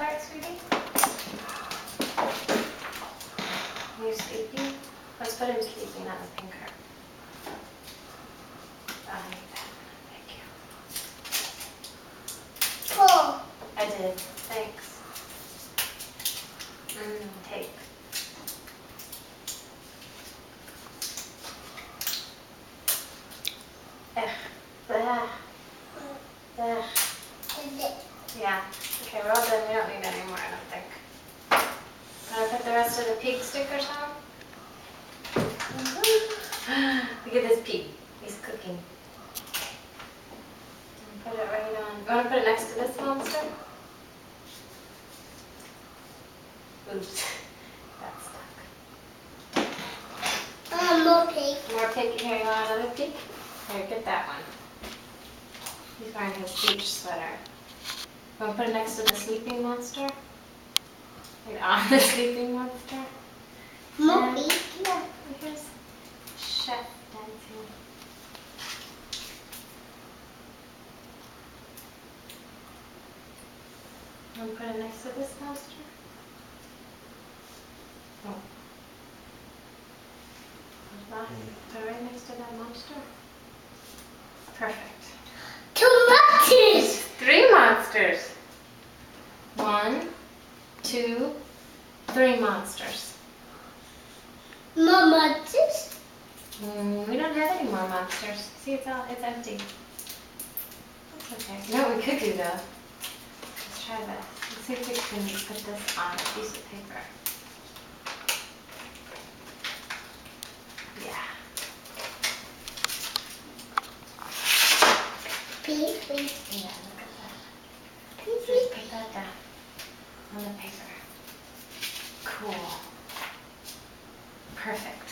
part, sweetie? Are you sleepy? Let's put him sleeping on the pink heart. I'll make that. Thank you. Cool. I did. Thanks. Take. Blah. Blah. Yeah. Okay, we're all done. We don't need any more, I don't think. Can I put the rest of the pig stickers on? Look at this pig. He's cooking. Put it right on. You want to put it next to this monster? Oops. Got stuck. More pig. More pig. Here, you want another pig? Here, get that one. He's wearing his beach sweater. You want to put it next to the sleeping monster? Right on the sleeping monster? More pig. Yeah, here's Chef dancing. You want to put it next to this monster? Oh. Put it right next to that monster. Perfect. 2 monsters. 3 monsters. 1, 2, 3 monsters. More monsters. We don't have any more monsters. See, it's empty. That's okay. You know what we could do though? Let's try this. Let's see if we can put this on a piece of paper. Yeah. Pig, pig. Yeah, look at that. Pig, Just pig. put that down on the paper. Cool. Perfect.